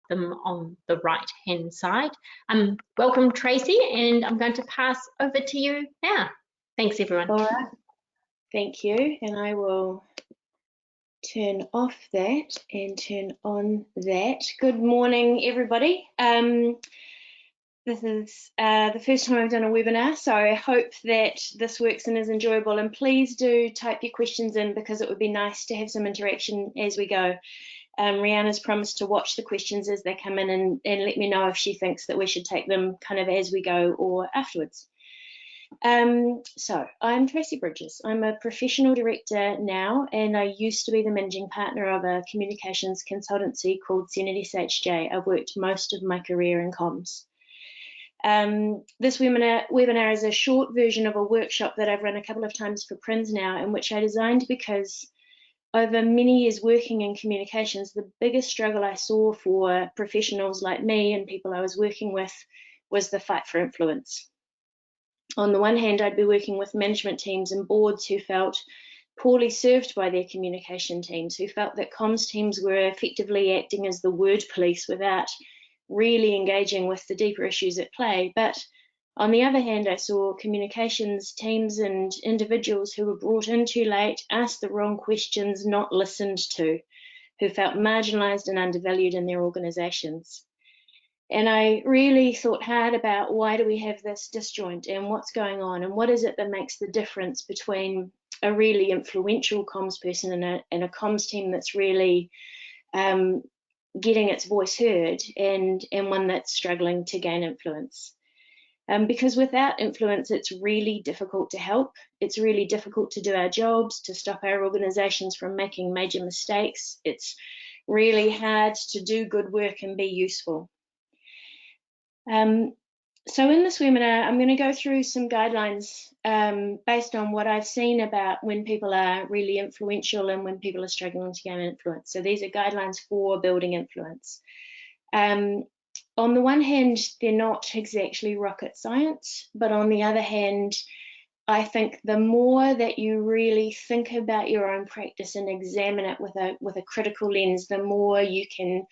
them on the right hand side. Welcome Tracey, and I'm going to pass over to you now. Thanks everyone. All right, thank you, and I will turn off that and turn on that. Good morning everybody. This is the first time I've done a webinar, so I hope that this works and is enjoyable, and please do type your questions in because it would be nice to have some interaction as we go. Rihanna's promised to watch the questions as they come in and let me know if she thinks that we should take them kind of as we go or afterwards. So I'm Tracey Bridges. I'm a professional director now, and I used to be the managing partner of a communications consultancy called SHJ. I've worked most of my career in comms. This webinar is a short version of a workshop that I've run a couple of times for FPRINZ now, and which I designed because over many years working in communications, the biggest struggle I saw for professionals like me and people I was working with was the fight for influence. On the one hand, I'd be working with management teams and boards who felt poorly served by their communication teams, who felt that comms teams were effectively acting as the word police without really engaging with the deeper issues at play. But on the other hand, I saw communications teams and individuals who were brought in too late, asked the wrong questions, not listened to, who felt marginalised and undervalued in their organisations. And I really thought hard about why do we have this disjoint and what's going on and what is it that makes the difference between a really influential comms person and a comms team that's really getting its voice heard and one that's struggling to gain influence. Because without influence, it's really difficult to help. It's really difficult to do our jobs, to stop our organisations from making major mistakes. It's really hard to do good work and be useful. So in this webinar, I'm going to go through some guidelines based on what I've seen about when people are really influential and when people are struggling to gain influence. So these are guidelines for building influence. On the one hand, they're not exactly rocket science, but on the other hand, I think the more that you really think about your own practice and examine it with a critical lens, the more you can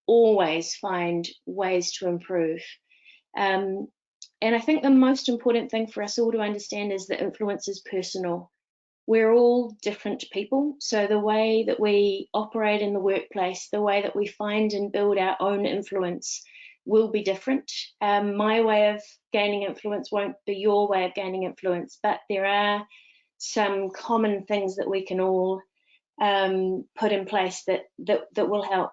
always find ways to improve. And I think the most important thing for us all to understand is that influence is personal. We're all different people, so the way that we operate in the workplace, the way that we find and build our own influence will be different. My way of gaining influence won't be your way of gaining influence, but there are some common things that we can all put in place that will help.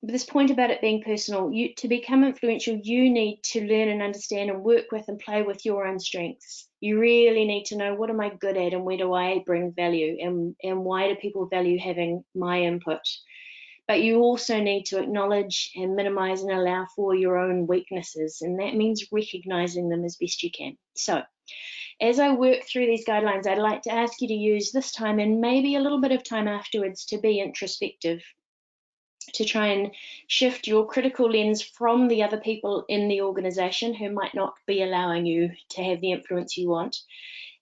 This point about it being personal, to become influential, you need to learn and understand and work with and play with your own strengths. You really need to know, what am I good at and where do I bring value and why do people value having my input? But you also need to acknowledge and minimize and allow for your own weaknesses, and that means recognizing them as best you can. So as I work through these guidelines, I'd like to ask you to use this time and maybe a little bit of time afterwards to be introspective, to try and shift your critical lens from the other people in the organization who might not be allowing you to have the influence you want,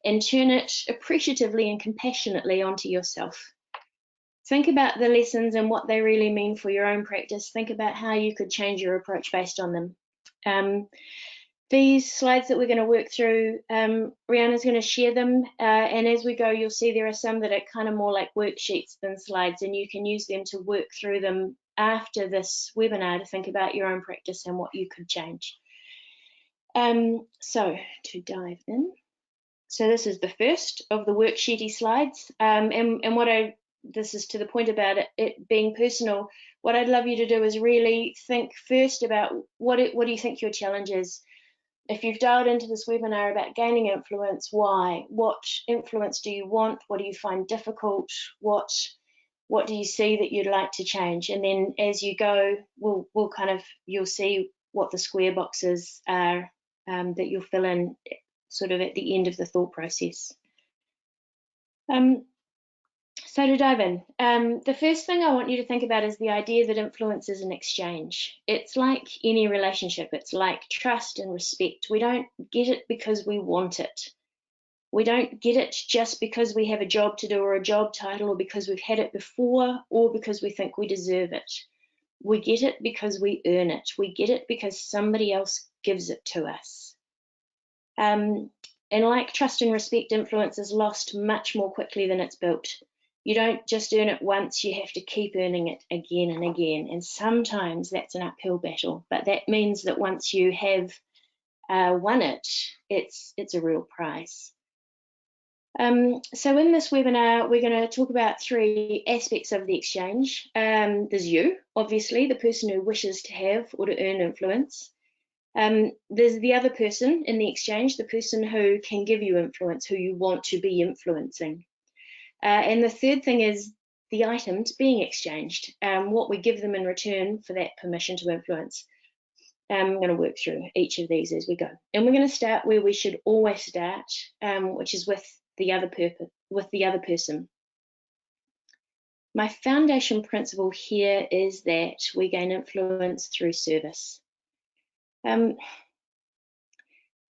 and turn it appreciatively and compassionately onto yourself. Think about the lessons and what they really mean for your own practice. Think about how you could change your approach based on them. These slides that we're going to work through, Rihanna's going to share them, and as we go, you'll see there are some that are kind of more like worksheets than slides, and you can use them to work through them after this webinar to think about your own practice and what you could change. So to dive in, so this is the first of the worksheety slides, and this is to the point about it being personal. What I'd love you to do is really think first about what do you think your challenge is. If you've dialed into this webinar about gaining influence, why? What influence do you want? What do you find difficult? What do you see that you'd like to change? And then as you go, you'll see what the square boxes are that you'll fill in sort of at the end of the thought process. So to dive in, the first thing I want you to think about is the idea that influence is an exchange. It's like any relationship. It's like trust and respect. We don't get it because we want it. We don't get it just because we have a job to do or a job title or because we've had it before or because we think we deserve it. We get it because we earn it. We get it because somebody else gives it to us. And like trust and respect, influence is lost much more quickly than it's built. You don't just earn it once, you have to keep earning it again and again. And sometimes that's an uphill battle, but that means that once you have won it, it's a real prize. So in this webinar, we're going to talk about 3 aspects of the exchange. There's you, obviously, the person who wishes to have or to earn influence. There's the other person in the exchange, the person who can give you influence, who you want to be influencing. And the third thing is the items being exchanged, what we give them in return for that permission to influence. I'm going to work through each of these as we go. And we're going to start where we should always start, which is with the other person. My foundation principle here is that we gain influence through service.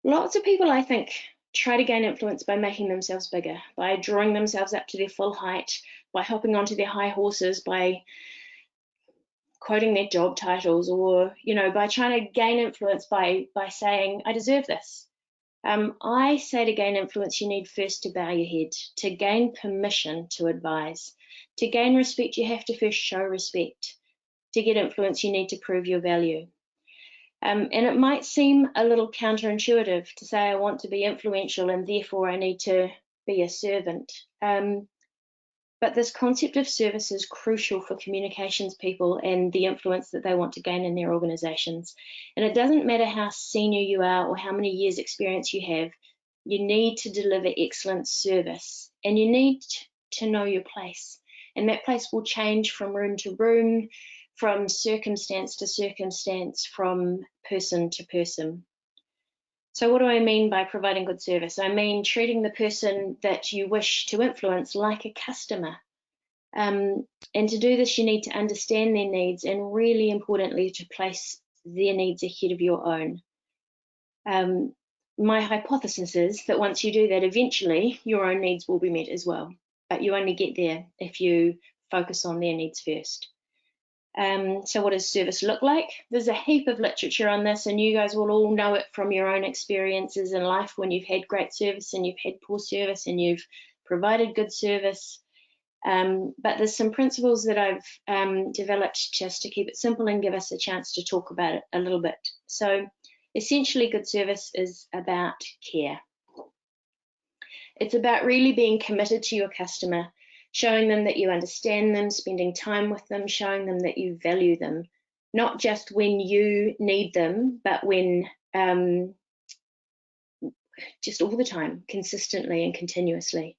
Lots of people, I think, try to gain influence by making themselves bigger, by drawing themselves up to their full height, by hopping onto their high horses, by quoting their job titles, or by trying to gain influence by saying, I deserve this. I say to gain influence, you need first to bow your head. To gain permission to advise. To gain respect, you have to first show respect. To get influence, you need to prove your value. And it might seem a little counterintuitive to say I want to be influential and therefore I need to be a servant. But this concept of service is crucial for communications people and the influence that they want to gain in their organizations. And it doesn't matter how senior you are or how many years experience you have, you need to deliver excellent service and you need to know your place. And that place will change from room to room, from circumstance to circumstance, from person to person. So what do I mean by providing good service? I mean treating the person that you wish to influence like a customer. And to do this, you need to understand their needs and, really importantly, to place their needs ahead of your own. My hypothesis is that once you do that, eventually your own needs will be met as well. But you only get there if you focus on their needs first. So what does service look like? There's a heap of literature on this, and you guys will all know it from your own experiences in life when you've had great service and you've had poor service and you've provided good service. But there's some principles that I've developed just to keep it simple and give us a chance to talk about it a little bit. So essentially, good service is about care. It's about really being committed to your customer, showing them that you understand them, spending time with them, showing them that you value them, not just when you need them, but when just all the time, consistently and continuously.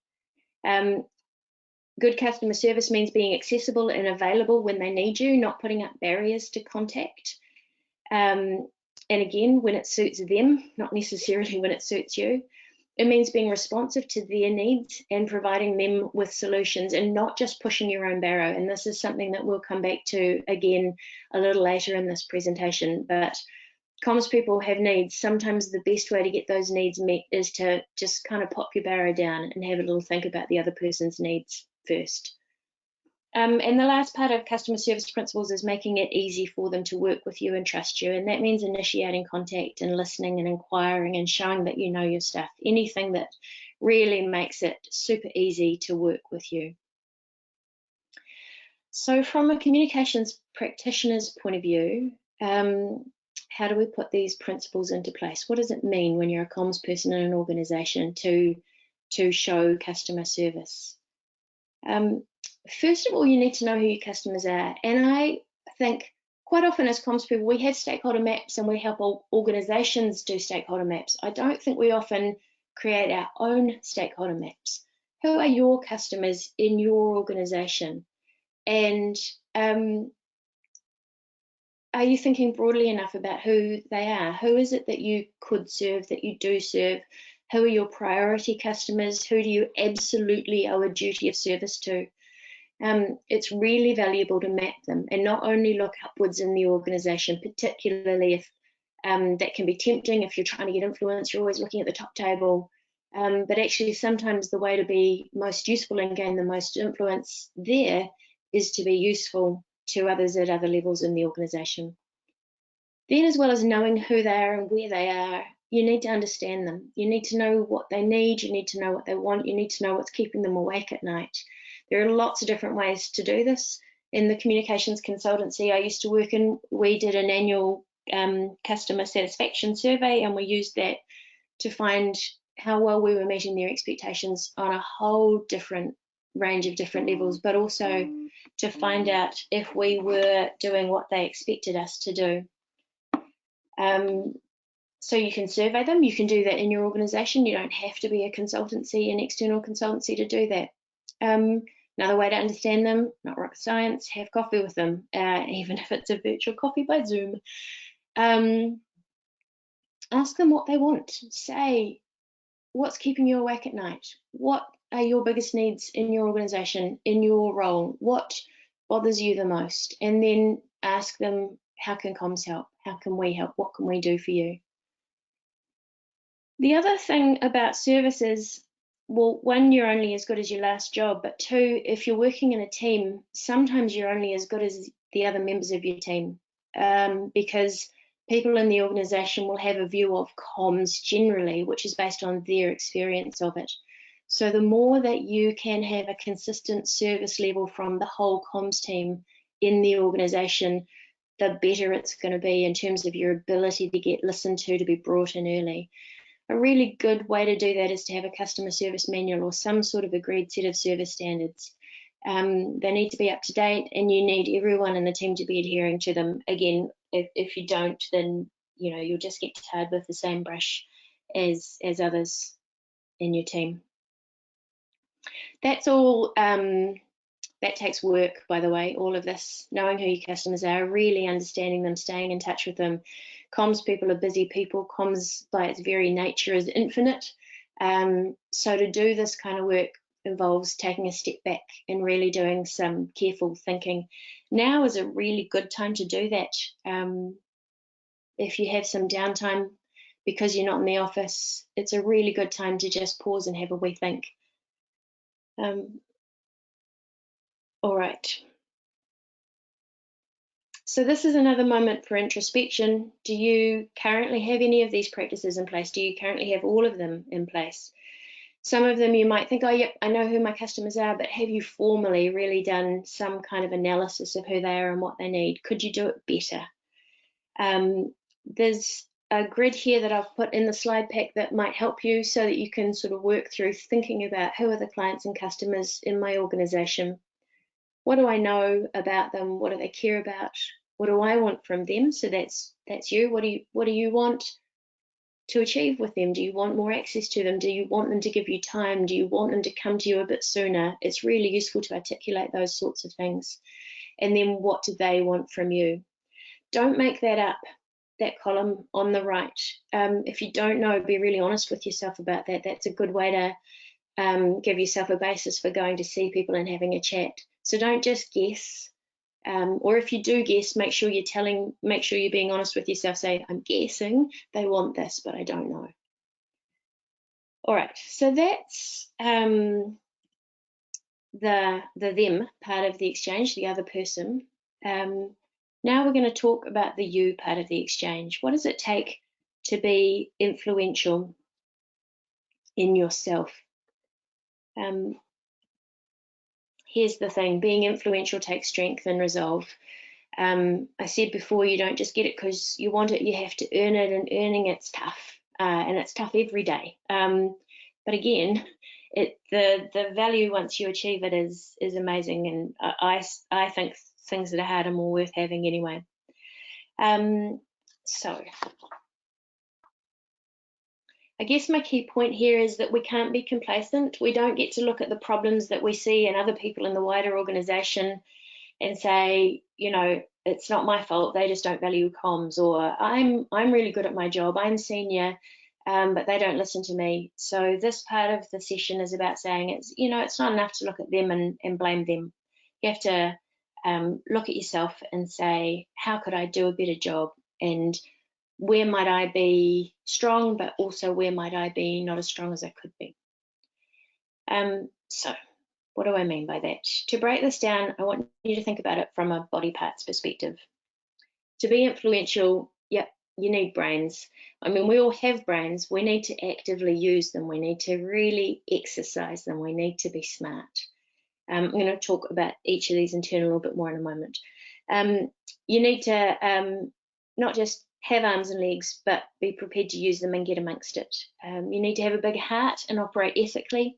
Good customer service means being accessible and available when they need you, not putting up barriers to contact. And again, when it suits them, not necessarily when it suits you. It means being responsive to their needs and providing them with solutions and not just pushing your own barrow. And this is something that we'll come back to again a little later in this presentation. But comms people have needs. Sometimes the best way to get those needs met is to just kind of pop your barrow down and have a little think about the other person's needs first. And the last part of customer service principles is making it easy for them to work with you and trust you. And that means initiating contact and listening and inquiring and showing that you know your stuff. Anything that really makes it super easy to work with you. So from a communications practitioner's point of view, how do we put these principles into place? What does it mean when you're a comms person in an organization to show customer service? First of all, you need to know who your customers are. And I think quite often as comms people, we have stakeholder maps and we help organizations do stakeholder maps. I don't think we often create our own stakeholder maps. Who are your customers in your organization? And are you thinking broadly enough about who they are? Who is it that you could serve, that you do serve? Who are your priority customers? Who do you absolutely owe a duty of service to? It's really valuable to map them and not only look upwards in the organization, particularly if that can be tempting if you're trying to get influence, you're always looking at the top table. But actually sometimes the way to be most useful and gain the most influence there is to be useful to others at other levels in the organisation. Then, as well as knowing who they are and where they are, you need to understand them. You need to know what they need, you need to know what they want, you need to know what's keeping them awake at night. There are lots of different ways to do this. In the communications consultancy I used to work in, we did an annual customer satisfaction survey, and we used that to find how well we were meeting their expectations on a whole different range of different levels, but also to find out if we were doing what they expected us to do. So you can survey them, you can do that in your organisation. You don't have to be a consultancy, an external consultancy, to do that. Another way to understand them, not rocket science, have coffee with them, even if it's a virtual coffee by Zoom. Ask them what they want. Say, what's keeping you awake at night? What are your biggest needs in your organisation, in your role? What bothers you the most? And then ask them, how can comms help? How can we help? What can we do for you? The other thing about services, well, one, you're only as good as your last job, but two, if you're working in a team, sometimes you're only as good as the other members of your team, because people in the organisation will have a view of comms generally, which is based on their experience of it. So the more that you can have a consistent service level from the whole comms team in the organisation, the better it's going to be in terms of your ability to get listened to be brought in early. A really good way to do that is to have a customer service manual or some sort of agreed set of service standards. They need to be up to date, and you need everyone in the team to be adhering to them. Again, if you don't, then you'll just get tarred with the same brush as others in your team. That's all. That takes work, by the way, all of this, knowing who your customers are, really understanding them, staying in touch with them. Comms people are busy people. Comms, by its very nature, is infinite. So to do this kind of work involves taking a step back and really doing some careful thinking. Now is a really good time to do that. If you have some downtime because you're not in the office, it's a really good time to just pause and have a wee think. All right. So this is another moment for introspection. Do you currently have any of these practices in place? Do you currently have all of them in place? Some of them you might think, oh, yep, I know who my customers are, but have you formally really done some kind of analysis of who they are and what they need? Could you do it better? There's a grid here that I've put in the slide pack that might help you so that you can sort of work through thinking about who are the clients and customers in my organisation. What do I know about them? What do they care about? What do I want from them? So that's you. What do you want to achieve with them? Do you want more access to them? Do you want them to give you time? Do you want them to come to you a bit sooner? It's really useful to articulate those sorts of things. And then what do they want from you? Don't make that up, that column on the right. If you don't know, be really honest with yourself about that. That's a good way to give yourself a basis for going to see people and having a chat. So don't just guess, or if you do guess, make sure you're being honest with yourself. Say, I'm guessing they want this, but I don't know. All right, so that's the them part of the exchange, the other person. Now we're going to talk about the you part of the exchange. What does it take to be influential in yourself? Here's the thing, being influential takes strength and resolve. I said before, you don't just get it because you want it, you have to earn it, and earning it's tough, and it's tough every day. But again, the value once you achieve it is amazing, and I think things that are hard are more worth having anyway. So I guess my key point here is that we can't be complacent. We don't get to look at the problems that we see in other people in the wider organisation and say, it's not my fault, they just don't value comms, or I'm really good at my job, I'm senior, but they don't listen to me. So this part of the session is about saying it's not enough to look at them and blame them. You have to look at yourself and say, how could I do a better job? And where might I be strong, but also where might I be not as strong as I could be? So What do I mean by that? To break this down, I want you to think about it from a body parts perspective. To be influential, yep, you need brains. I mean, we all have brains. We need to actively use them. We need to really exercise them. We need to be smart. I'm going to talk about each of these in turn a little bit more in a moment. You need to not just have arms and legs, but be prepared to use them and get amongst it. You need to have a big heart and operate ethically,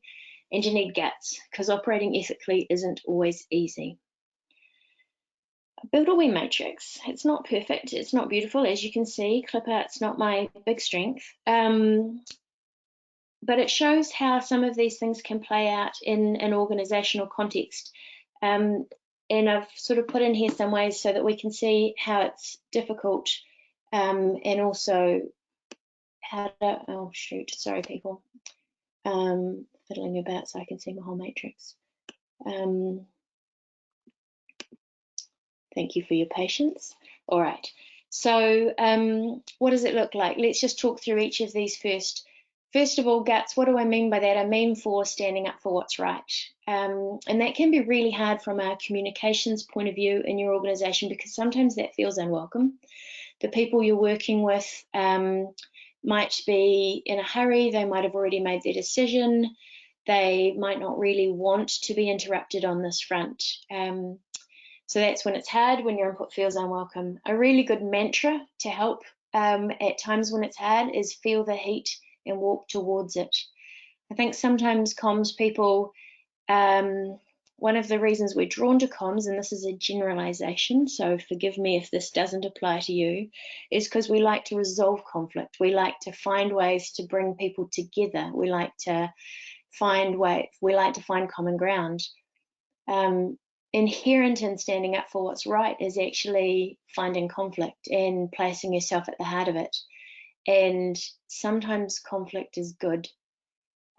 and you need guts, because operating ethically isn't always easy. Build a wee matrix. It's not perfect, it's not beautiful, as you can see. Clip art's not my big strength. But it shows how some of these things can play out in an organizational context. And I've sort of put in here some ways so that we can see how it's difficult, and also how to, oh shoot, sorry people, fiddling about so I can see my whole matrix. Thank you for your patience. All right, so what does it look like? Let's just talk through each of these first. First of all, guts, what do I mean by that? I mean for standing up for what's right. And that can be really hard from a communications point of view in your organization, because sometimes that feels unwelcome. The people you're working with might be in a hurry. They might have already made their decision. They might not really want to be interrupted on this front. So that's when it's hard, when your input feels unwelcome. A really good mantra to help at times when it's hard is feel the heat and walk towards it. I think sometimes comms people, one of the reasons we're drawn to comms, and this is a generalization, so forgive me if this doesn't apply to you, is because we like to resolve conflict. We like to find ways to bring people together. We like to find common ground. Inherent in standing up for what's right is actually finding conflict and placing yourself at the heart of it. And sometimes conflict is good.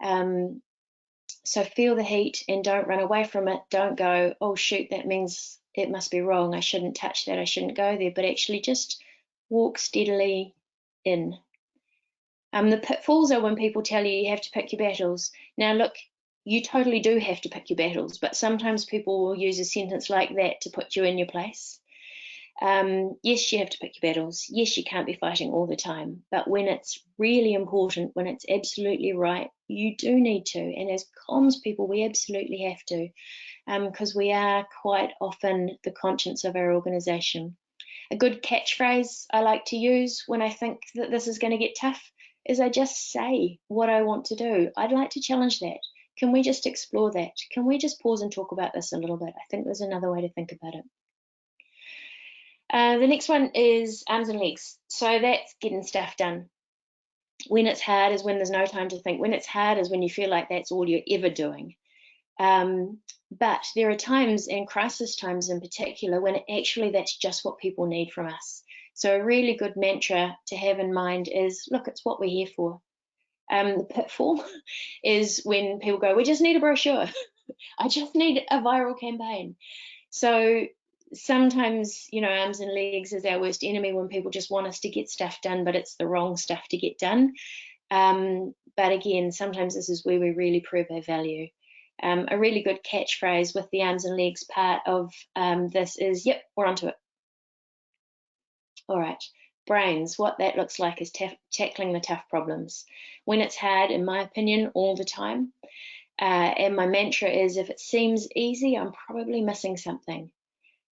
So feel the heat and don't run away from it. Don't go, oh shoot, that means it must be wrong. I shouldn't touch that. I shouldn't go there. But actually just walk steadily in. The pitfalls are when people tell you you have to pick your battles. Now look, you totally do have to pick your battles, but sometimes people will use a sentence like that to put you in your place. Yes, you have to pick your battles. Yes, you can't be fighting all the time. But when it's really important, when it's absolutely right, you do need to. And as comms people, we absolutely have to, because we are quite often the conscience of our organisation. A good catchphrase I like to use when I think that this is going to get tough is I just say what I want to do. I'd like to challenge that. Can we just explore that? Can we just pause and talk about this a little bit? I think there's another way to think about it. The next one is arms and legs. So that's getting stuff done. When it's hard is when there's no time to think. When it's hard is when you feel like that's all you're ever doing. But there are times, and crisis times in particular, when actually that's just what people need from us. So a really good mantra to have in mind is, look, it's what we're here for. The pitfall is when people go, we just need a brochure. I just need a viral campaign. So sometimes, you know, arms and legs is our worst enemy when people just want us to get stuff done, but it's the wrong stuff to get done. But again, sometimes this is where we really prove our value. A really good catchphrase with the arms and legs part of this is, yep, we're onto it. All right, brains, what that looks like is tackling the tough problems. When it's hard, in my opinion, all the time. And my mantra is, if it seems easy, I'm probably missing something.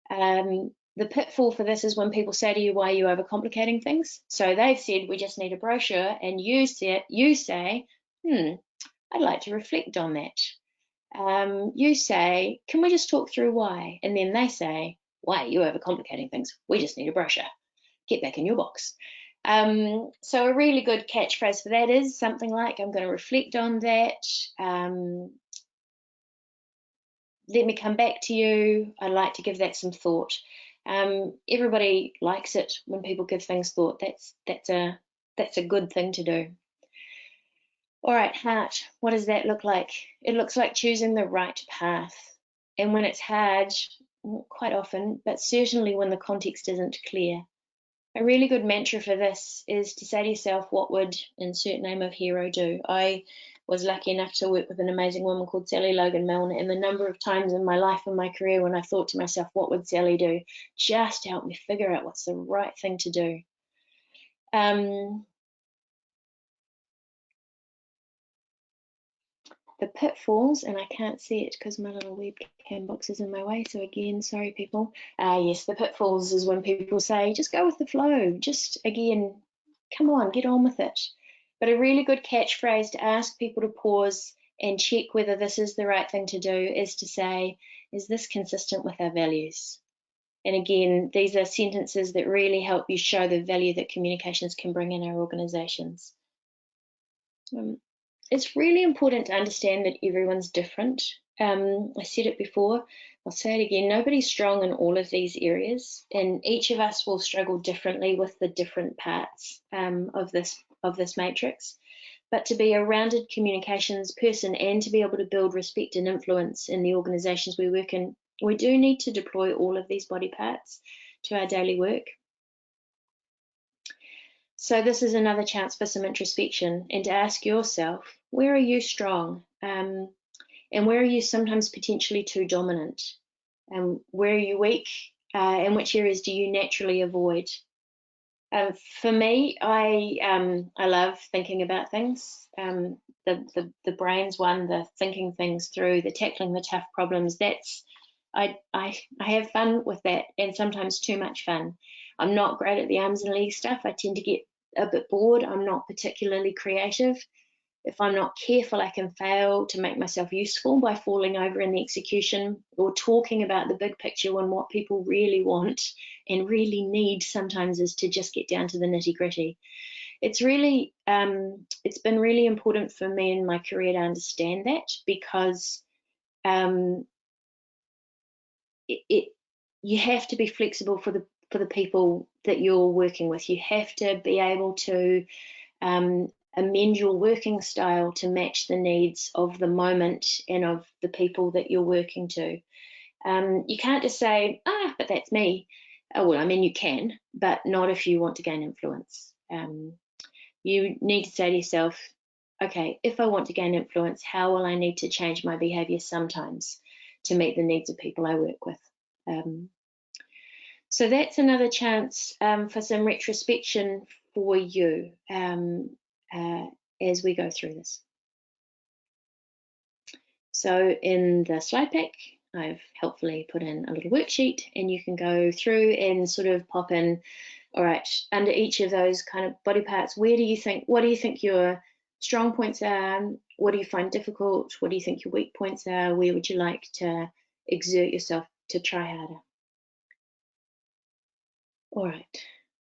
The pitfall for this is when people say to you, why are you overcomplicating things? So they've said, we just need a brochure, and you say, I'd like to reflect on that. You say, can we just talk through why? And then they say, why are you overcomplicating things? We just need a brochure. Get back in your box. So a really good catchphrase for that is something like, I'm going to reflect on that. Let me come back to you. I'd like to give that some thought. Everybody likes it when people give things thought. That's a good thing to do. All right, heart, what does that look like? It looks like choosing the right path. And when it's hard, quite often, but certainly when the context isn't clear. A really good mantra for this is to say to yourself, what would insert name of hero do? I was lucky enough to work with an amazing woman called Sally Logan Milne, and the number of times in my life and my career when I thought to myself, what would Sally do? Just help me figure out what's the right thing to do. The pitfalls, and I can't see it because my little webcam box is in my way, so again, sorry people. Yes, the pitfalls is when people say, just go with the flow, just again, come on, get on with it. But a really good catchphrase to ask people to pause and check whether this is the right thing to do is to say, is this consistent with our values? And again, these are sentences that really help you show the value that communications can bring in our organizations. It's really important to understand that everyone's different. I said it before, I'll say it again, nobody's strong in all of these areas, and each of us will struggle differently with the different parts of this matrix. But to be a rounded communications person and to be able to build respect and influence in the organizations we work in, we do need to deploy all of these body parts to our daily work. So this is another chance for some introspection and to ask yourself, where are you strong? And where are you sometimes potentially too dominant? Where are you weak? And which areas do you naturally avoid? For me, I love thinking about things. The brain's one, the thinking things through, the tackling the tough problems. I have fun with that, and sometimes too much fun. I'm not great at the arms and legs stuff. I tend to get a bit bored. I'm not particularly creative. If I'm not careful, I can fail to make myself useful by falling over in the execution or talking about the big picture when what people really want and really need sometimes is to just get down to the nitty-gritty. It's really, it's been really important for me in my career to understand that, because you have to be flexible for the people that you're working with. You have to be able to amend your working style to match the needs of the moment and of the people that you're working to. You can't just say, but that's me. Oh, well, I mean, you can, but not if you want to gain influence. You need to say to yourself, okay, if I want to gain influence, how will I need to change my behavior sometimes to meet the needs of people I work with? So that's another chance for some retrospection for you as we go through this. So in the slide pack, I've helpfully put in a little worksheet, and you can go through and sort of pop in, all right, under each of those kind of body parts, what do you think your strong points are? What do you find difficult? What do you think your weak points are? Where would you like to exert yourself to try harder? All right,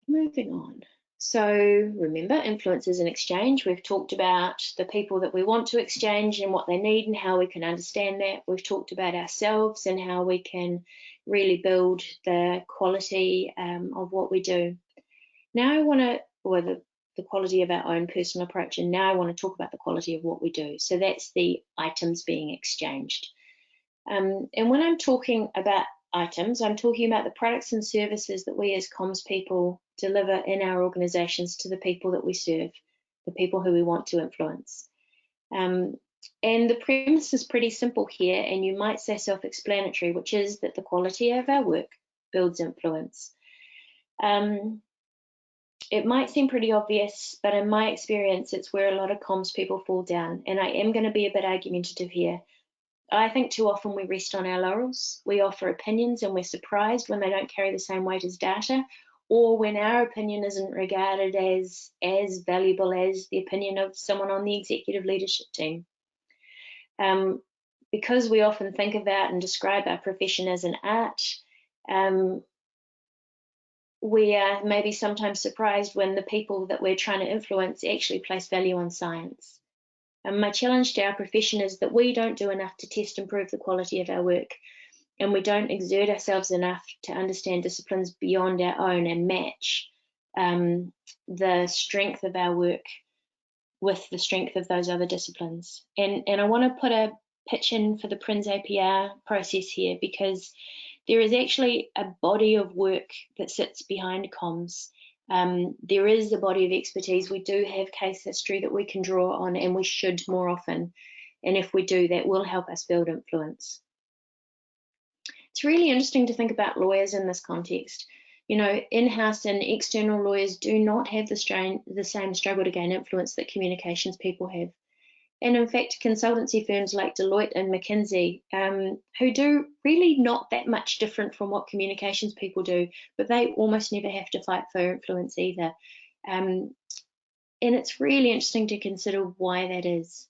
moving on. So remember, influence is an exchange. We've talked about the people that we want to exchange and what they need and how we can understand that. We've talked about ourselves and how we can really build the quality of what we do. Now I want to, or the quality of our own personal approach, and now I want to talk about the quality of what we do. So that's the items being exchanged. And when I'm talking about items, I'm talking about the products and services that we as comms people deliver in our organizations to the people that we serve, the people who we want to influence. And the premise is pretty simple here, and you might say self-explanatory, which is that the quality of our work builds influence. It might seem pretty obvious, but in my experience, it's where a lot of comms people fall down, and I am going to be a bit argumentative here. I think too often we rest on our laurels. We offer opinions and we're surprised when they don't carry the same weight as data, or when our opinion isn't regarded as valuable as the opinion of someone on the executive leadership team. Because we often think about and describe our profession as an art, we are maybe sometimes surprised when the people that we're trying to influence actually place value on science. And my challenge to our profession is that we don't do enough to test and prove the quality of our work, and we don't exert ourselves enough to understand disciplines beyond our own and match the strength of our work with the strength of those other disciplines. And I want to put a pitch in for the FPRINZ APR process here, because there is actually a body of work that sits behind comms There is a body of expertise. We do have case history that we can draw on, and we should more often. And if we do, that will help us build influence. It's really interesting to think about lawyers in this context. You know, in-house and external lawyers do not have the same struggle to gain influence that communications people have. And in fact, consultancy firms like Deloitte and McKinsey, who do really not that much different from what communications people do, but they almost never have to fight for influence either. And it's really interesting to consider why that is.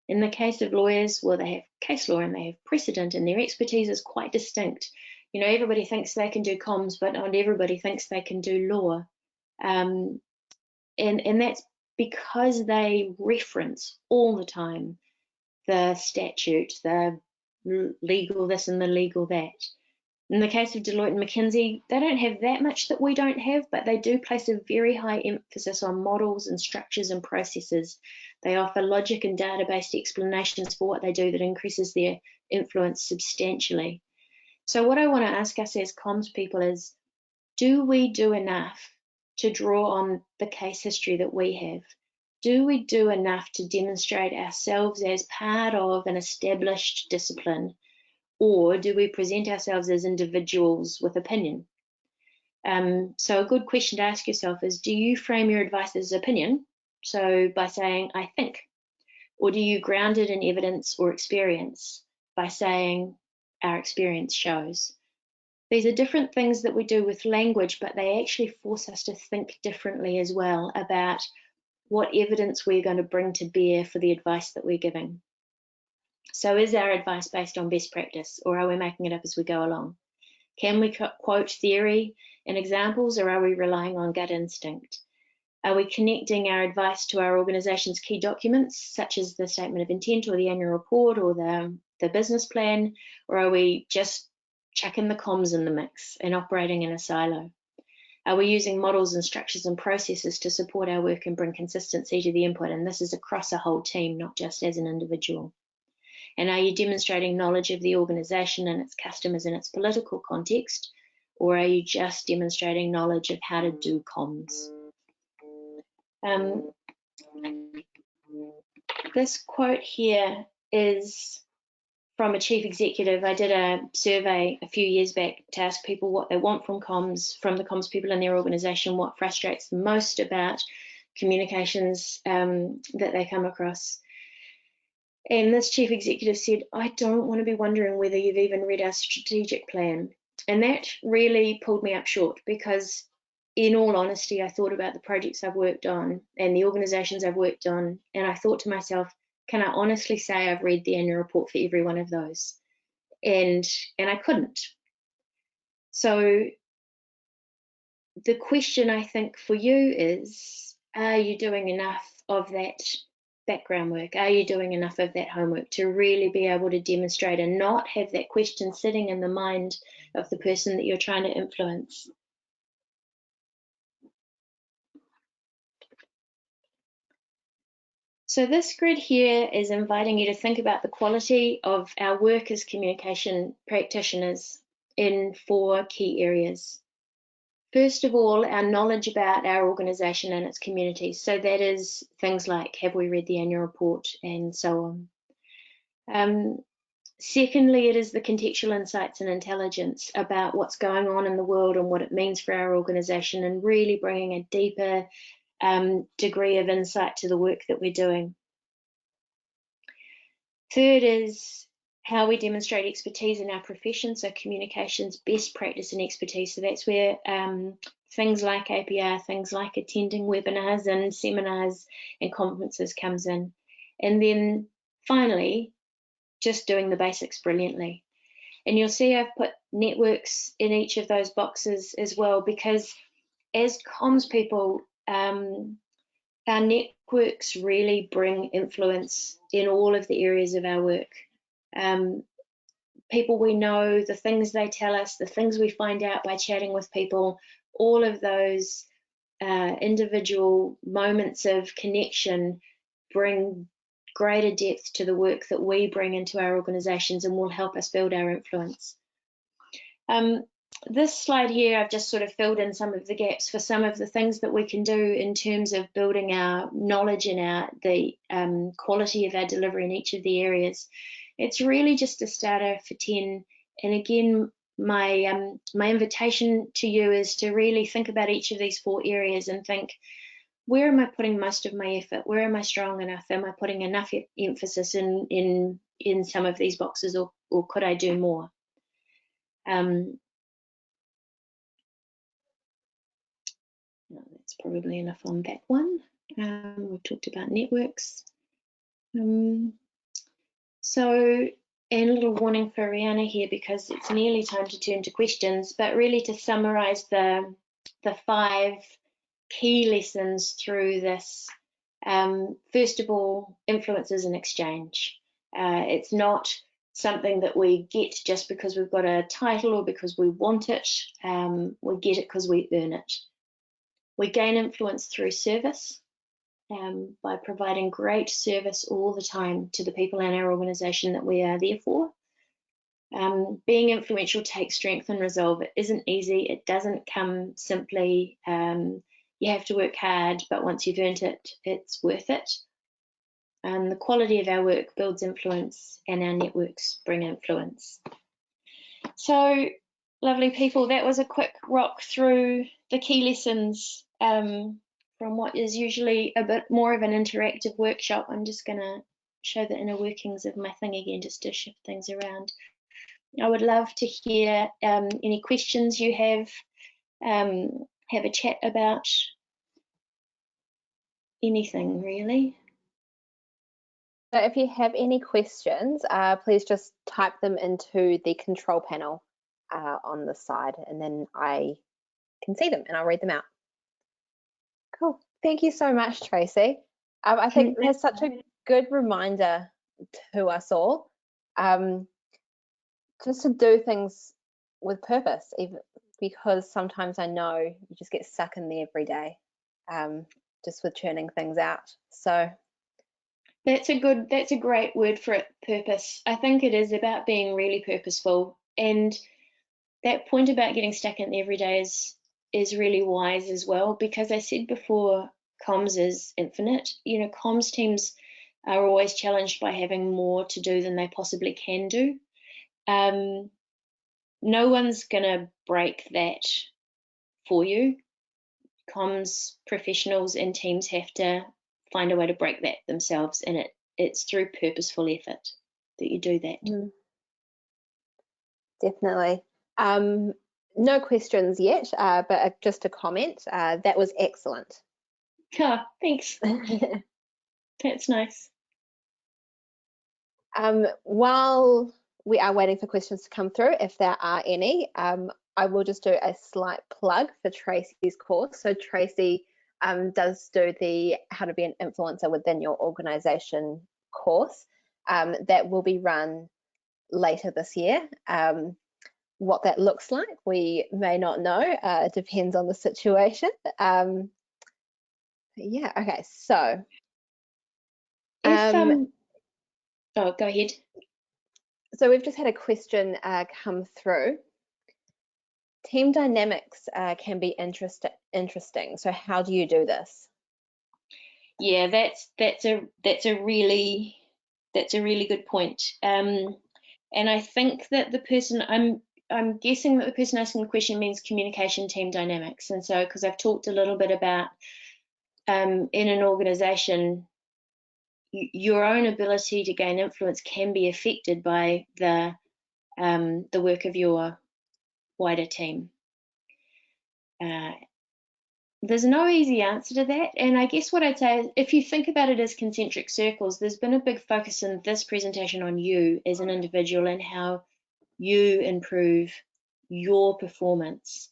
In the case of lawyers, well, they have case law and they have precedent, and their expertise is quite distinct. You know, everybody thinks they can do comms, but not everybody thinks they can do law. And that's because they reference all the time the statute, the legal this and the legal that. In the case of Deloitte and McKinsey, they don't have that much that we don't have, but they do place a very high emphasis on models and structures and processes. They offer logic and data-based explanations for what they do that increases their influence substantially. So what I want to ask us as comms people is, do we do enough to draw on the case history that we have? Do we do enough to demonstrate ourselves as part of an established discipline? Or do we present ourselves as individuals with opinion? So a good question to ask yourself is, do you frame your advice as opinion? So by saying, I think, or do you ground it in evidence or experience by saying, our experience shows? These are different things that we do with language, but they actually force us to think differently as well about what evidence we're going to bring to bear for the advice that we're giving. So is our advice based on best practice, or are we making it up as we go along? Can we quote theory and examples, or are we relying on gut instinct? Are we connecting our advice to our organisation's key documents, such as the statement of intent or the annual report or the business plan, or are we just chucking the comms in the mix and operating in a silo? Are we using models and structures and processes to support our work and bring consistency to the input? And this is across a whole team, not just as an individual. And are you demonstrating knowledge of the organisation and its customers in its political context, or are you just demonstrating knowledge of how to do comms? This quote here is from a chief executive. I did a survey a few years back to ask people what they want from the comms people in their organisation, what frustrates them most about communications that they come across. And this chief executive said, I don't want to be wondering whether you've even read our strategic plan. And that really pulled me up short, because in all honesty, I thought about the projects I've worked on and the organisations I've worked on, and I thought to myself, can I honestly say I've read the annual report for every one of those? And I couldn't. So the question I think for you is, are you doing enough of that background work? Are you doing enough of that homework to really be able to demonstrate and not have that question sitting in the mind of the person that you're trying to influence? So this grid here is inviting you to think about the quality of our work as communication practitioners in 4 key areas. First of all, our knowledge about our organisation and its communities. So that is things like, have we read the annual report, and so on. Secondly, it is the contextual insights and intelligence about what's going on in the world and what it means for our organisation, and really bringing a deeper degree of insight to the work that we're doing. Third is how we demonstrate expertise in our profession, so communications, best practice and expertise. So that's where things like APR, things like attending webinars and seminars and conferences comes in. And then finally, just doing the basics brilliantly. And you'll see I've put networks in each of those boxes as well, because as comms people, our networks really bring influence in all of the areas of our work. People we know, the things they tell us, the things we find out by chatting with people, all of those individual moments of connection bring greater depth to the work that we bring into our organisations and will help us build our influence. This slide here, I've just sort of filled in some of the gaps for some of the things that we can do in terms of building our knowledge and the quality of our delivery in each of the areas. It's really just a starter for 10. And again, my invitation to you is to really think about each of these 4 areas and think, where am I putting most of my effort? Where am I strong enough? Am I putting enough emphasis in some of these boxes, or could I do more? No, that's probably enough on that one. We've talked about networks. So, and a little warning for Rihanna here, because it's nearly time to turn to questions, but really to summarize the 5 key lessons through this. First of all, influence is an exchange. It's not something that we get just because we've got a title or because we want it. We get it because we earn it. We gain influence through service, by providing great service all the time to the people in our organisation that we are there for. Being influential takes strength and resolve. It isn't easy. It doesn't come simply. You have to work hard, but once you've earned it, it's worth it. The quality of our work builds influence, and our networks bring influence. So, lovely people, that was a quick rock through the key lessons from what is usually a bit more of an interactive workshop. I'm just going to show the inner workings of my thing again, just to shift things around. I would love to hear any questions you have a chat about anything, really. So if you have any questions, please just type them into the control panel on the side, and then I can see them and I'll read them out. Cool. Thank you so much, Tracey. I think that's such a good reminder to us all, just to do things with purpose, even because sometimes I know you just get stuck in the everyday, just with churning things out. So that's a great word for it, purpose. I think it is about being really purposeful, and that point about getting stuck in the everyday is really wise as well, because I said before, comms is infinite. You know, comms teams are always challenged by having more to do than they possibly can do. No one's gonna break that for you. Comms professionals and teams have to find a way to break that themselves, and it's through purposeful effort that you do that. Definitely. No questions yet, but just a comment. That was excellent. Oh, thanks. That's nice. While we are waiting for questions to come through, if there are any, I will just do a slight plug for Tracey's course. So Tracey does do the How to Be an Influencer Within Your Organisation course that will be run later this year. What that looks like, we may not know. It depends on the situation. Yeah, okay, so. Oh, go ahead. So we've just had a question come through. Team dynamics can be interesting. So how do you do this? Yeah, that's a really good point. And I think that the person, I'm guessing that the person asking the question means communication team dynamics. And so, because I've talked a little bit about in an organization, your own ability to gain influence can be affected by the work of your wider team. There's no easy answer to that, and I guess what I'd say is, if you think about it as concentric circles, there's been a big focus in this presentation on you as an individual and how you improve your performance.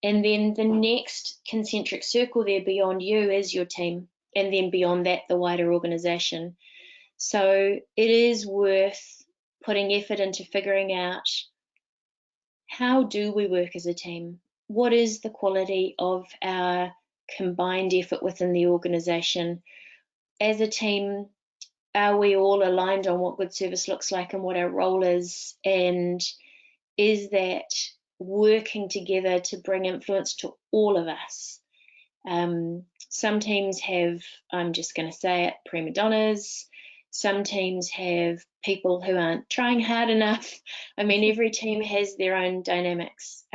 And then the next concentric circle there beyond you is your team, and then beyond that, the wider organisation. So it is worth putting effort into figuring out, how do we work as a team? What is the quality of our combined effort within the organisation? As a team, are we all aligned on what good service looks like and what our role is? And is that working together to bring influence to all of us. Some teams have, I'm just going to say it, prima donnas. Some teams have people who aren't trying hard enough. I mean, every team has their own dynamics.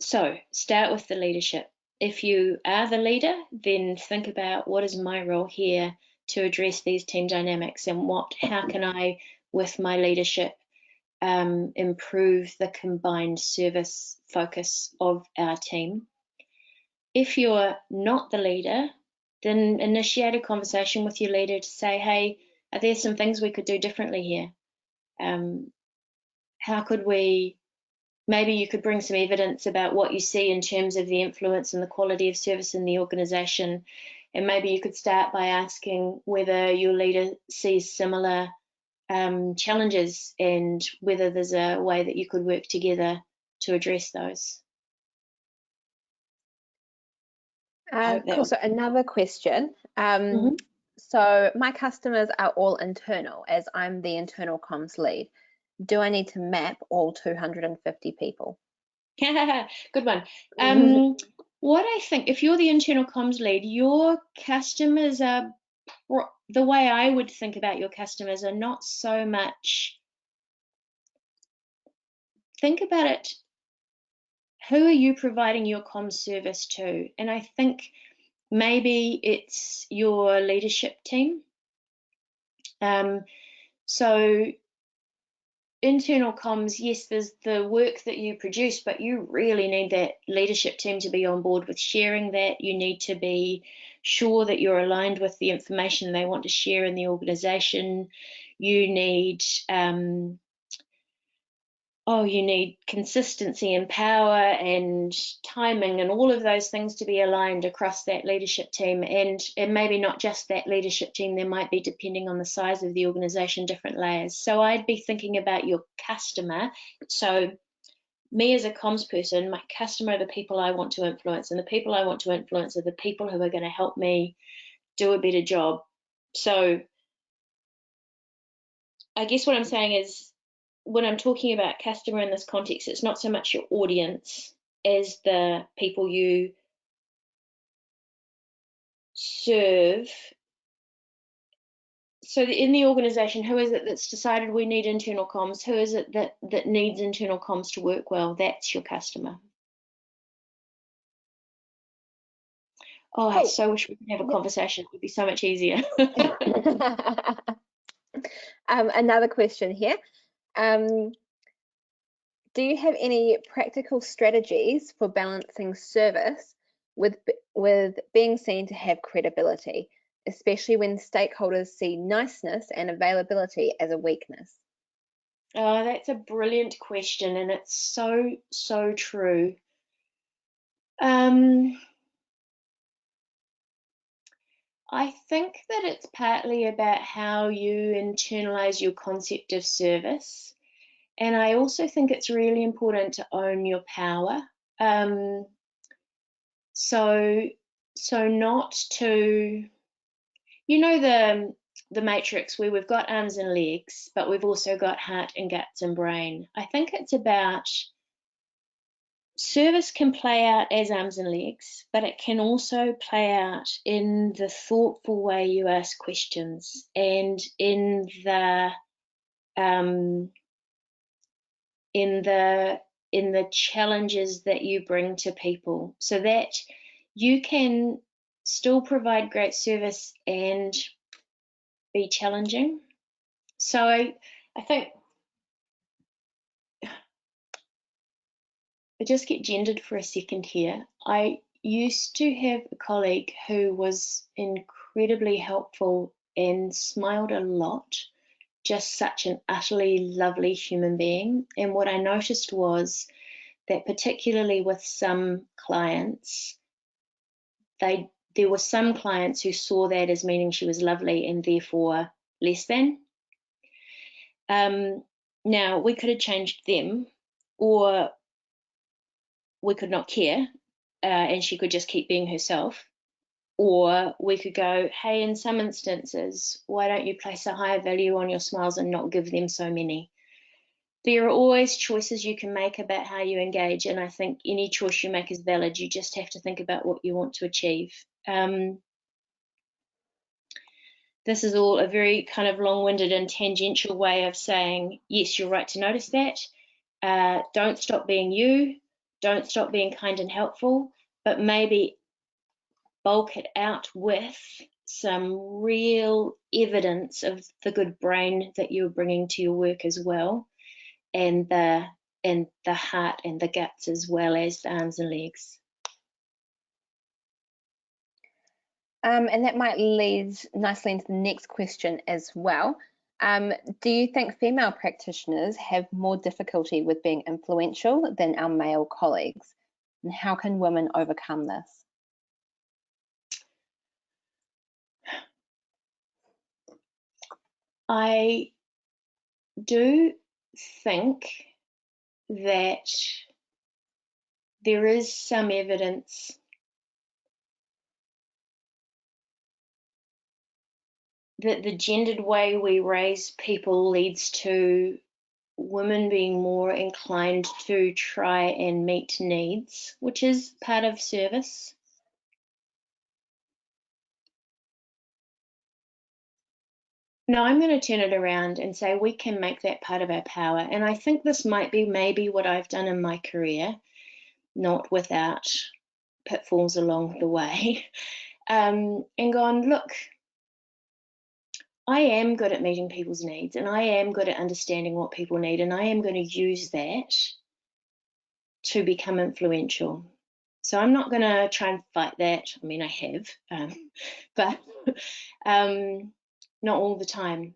So start with the leadership. If you are the leader, then think about, what is my role here to address these team dynamics, and how can I, with my leadership, improve the combined service focus of our team. If you're not the leader, then initiate a conversation with your leader to say, hey, are there some things we could do differently here? How could we, maybe you could bring some evidence about what you see in terms of the influence and the quality of service in the organisation, and maybe you could start by asking whether your leader sees similar challenges and whether there's a way that you could work together to address those. Cool. So another question. So my customers are all internal, as I'm the internal comms lead. Do I need to map all 250 people? Good one. What I think, if you're the internal comms lead, your customers are, the way I would think about your customers are not so much, think about it, who are you providing your comms service to? And I think maybe it's your leadership team. So internal comms, yes, there's the work that you produce, but you really need that leadership team to be on board with sharing that. You need to be sure that you're aligned with the information they want to share in the organisation. You need you need consistency and power and timing and all of those things to be aligned across that leadership team, and maybe not just that leadership team, there might be, depending on the size of the organisation, different layers. So I'd be thinking about your customer. So me as a comms person, my customer are the people I want to influence, and the people I want to influence are the people who are going to help me do a better job. So I guess what I'm saying is, when I'm talking about customer in this context, it's not so much your audience as the people you serve. So in the organisation, who is it that's decided we need internal comms? Who is it that needs internal comms to work well? That's your customer. Oh, I so wish we could have a conversation. It would be so much easier. Another question here. Do you have any practical strategies for balancing service with being seen to have credibility, especially when stakeholders see niceness and availability as a weakness? Oh, that's a brilliant question, and it's so true. I think that it's partly about how you internalize your concept of service. And I also think it's really important to own your power. So not to, you know, the matrix where we've got arms and legs, but we've also got heart and guts and brain. I think it's about, service can play out as arms and legs, but it can also play out in the thoughtful way you ask questions, and in the challenges that you bring to people, so that you can still provide great service and be challenging. So I think, I just get gendered for a second here. I used to have a colleague who was incredibly helpful and smiled a lot, just such an utterly lovely human being. And what I noticed was that, particularly with some clients, there were some clients who saw that as meaning she was lovely and therefore less than. Now, we could have changed them, or we could not care, and she could just keep being herself. Or we could go, hey, in some instances, why don't you place a higher value on your smiles and not give them so many? there are always choices you can make about how you engage, and I think any choice you make is valid. You just have to think about what you want to achieve. This is all a very kind of long-winded and tangential way of saying, yes, you're right to notice that. Don't stop being you. Don't stop being kind and helpful, but maybe bulk it out with some real evidence of the good brain that you're bringing to your work as well, and the heart and the guts as well as the arms and legs. And that might lead nicely into the next question as well. Do you think female practitioners have more difficulty with being influential than our male colleagues? And how can women overcome this? I do think that there is some evidence that the gendered way we raise people leads to women being more inclined to try and meet needs, which is part of service. Now I'm going to turn it around and say we can make that part of our power. And I think this might be maybe what I've done in my career, not without pitfalls along the way, and gone, look, I am good at meeting people's needs, and I am good at understanding what people need, and I am going to use that to become influential. So I'm not going to try and fight that. I mean, I have, but not all the time.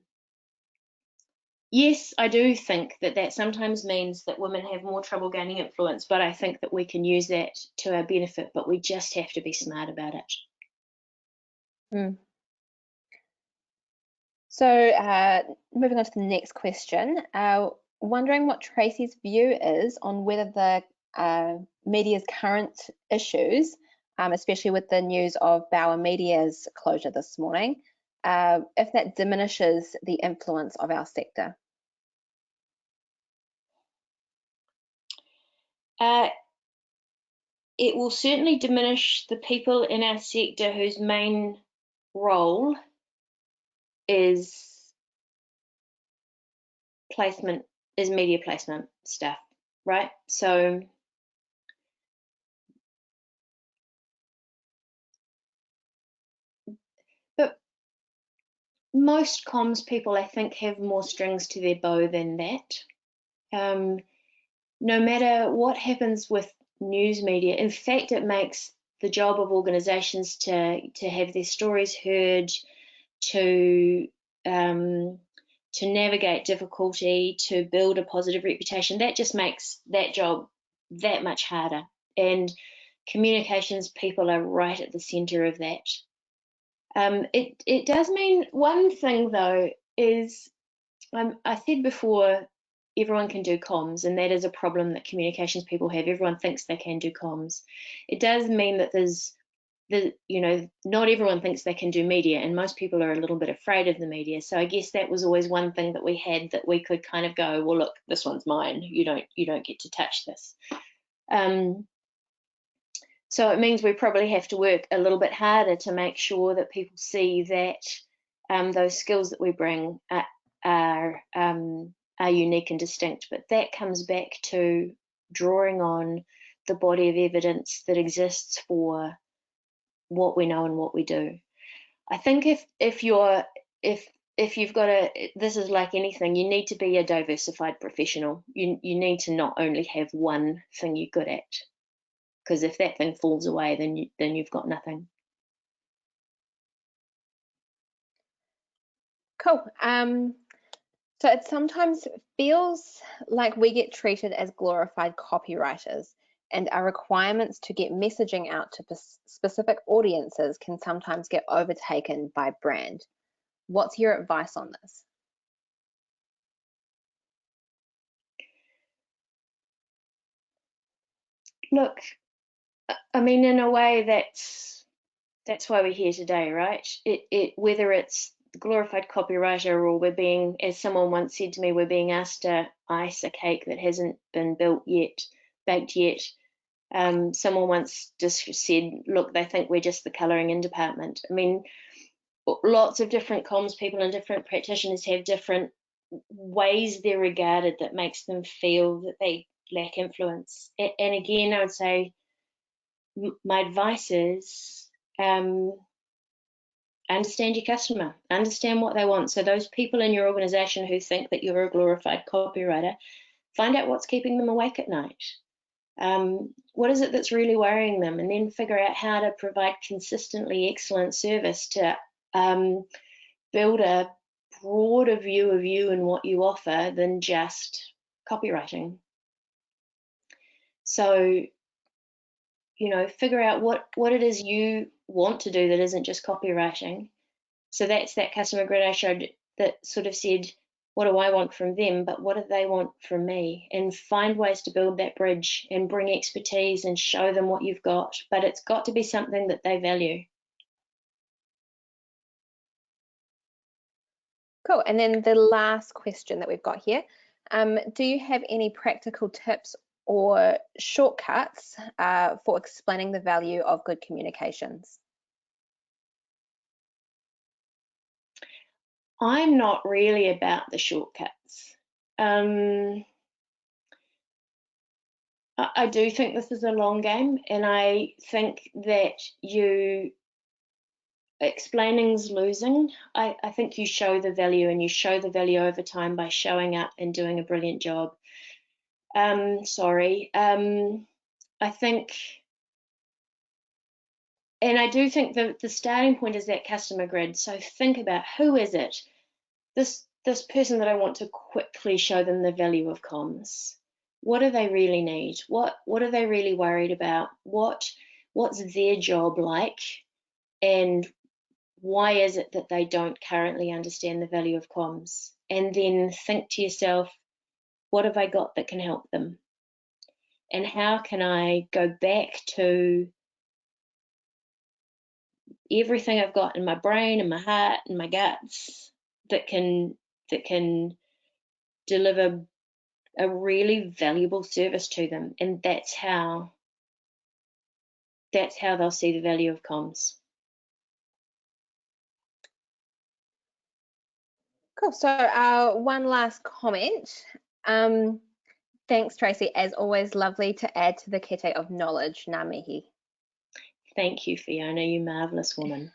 Yes, I do think that that sometimes means that women have more trouble gaining influence, but I think that we can use that to our benefit, but we just have to be smart about it. Mm. So moving on to the next question, wondering what Tracey's view is on whether the media's current issues, especially with the news of Bauer Media's closure this morning, if that diminishes the influence of our sector. It will certainly diminish the people in our sector whose main role is media placement stuff, right? So but most comms people, I think, have more strings to their bow than that. No matter what happens with news media, in fact, it makes the job of organisations to have their stories heard, to navigate difficulty, to build a positive reputation. That just makes that job that much harder. And communications people are right at the centre of that. It does mean one thing though is, I said before, everyone can do comms, and that is a problem that communications people have. Everyone thinks they can do comms. It does mean that not everyone thinks they can do media, and most people are a little bit afraid of the media. So I guess that was always one thing that we had, that we could kind of go, well, look, this one's mine. You don't get to touch this. So it means we probably have to work a little bit harder to make sure that people see that those skills that we bring are unique and distinct. But that comes back to drawing on the body of evidence that exists for what we know and what we do. I think if you've got this is like anything, you need to be a diversified professional. You need to not only have one thing you're good at, because if that thing falls away, then you've got nothing. Cool. So it sometimes feels like we get treated as glorified copywriters, and our requirements to get messaging out to specific audiences can sometimes get overtaken by brand. What's your advice on this? Look, I mean, in a way, that's why we're here today, right? Whether it's glorified copywriter, or we're being, as someone once said to me, we're being asked to ice a cake that hasn't been built yet, baked yet. Someone once just said, look, they think we're just the colouring in department. I mean, lots of different comms people and different practitioners have different ways they're regarded that makes them feel that they lack influence. And again, I would say my advice is understand your customer, understand what they want. So those people in your organization who think that you're a glorified copywriter, find out what's keeping them awake at night. What is it that's really worrying them? And then figure out how to provide consistently excellent service to build a broader view of you and what you offer than just copywriting. So, you know, figure out what it is you want to do that isn't just copywriting. So that's that customer grid I showed that sort of said, what do I want from them, but what do they want from me? And find ways to build that bridge and bring expertise and show them what you've got, but it's got to be something that they value. Cool. And then the last question that we've got here, do you have any practical tips or shortcuts for explaining the value of good communications? I'm not really about the shortcuts. I do think this is a long game, and I think that explaining's losing. I think you show the value, and you show the value over time by showing up and doing a brilliant job. I think, and I do think the starting point is that customer grid. So think about, who is it? This person that I want to quickly show them the value of comms. What do they really need? What are they really worried about? What's their job like? And why is it that they don't currently understand the value of comms? And then think to yourself, what have I got that can help them? And how can I go back to everything I've got in my brain and my heart and my guts that can deliver a really valuable service to them? And that's how they'll see the value of comms. Cool. So one last comment. Thanks, Tracey. As always, lovely to add to the kete of knowledge. Ngā mihi. Thank you, Fiona, you marvellous woman.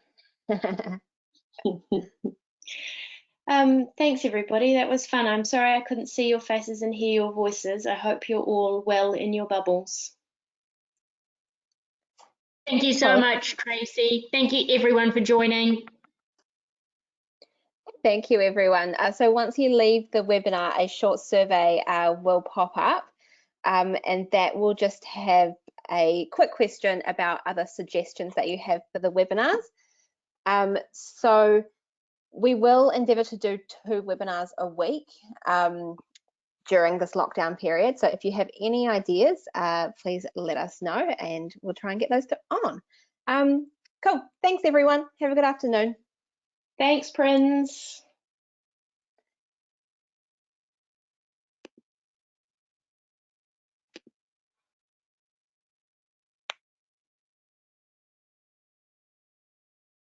Thanks, everybody. That was fun. I'm sorry I couldn't see your faces and hear your voices. I hope you're all well in your bubbles. Thank you so much, Tracey. Thank you, everyone, for joining. Thank you, everyone. So once you leave the webinar, a short survey will pop up, and that will just have a quick question about other suggestions that you have for the webinars. So we will endeavour to do 2 webinars a week during this lockdown period. So if you have any ideas, please let us know and we'll try and get those on. Cool. Thanks, everyone. Have a good afternoon. Thanks, FPRINZ.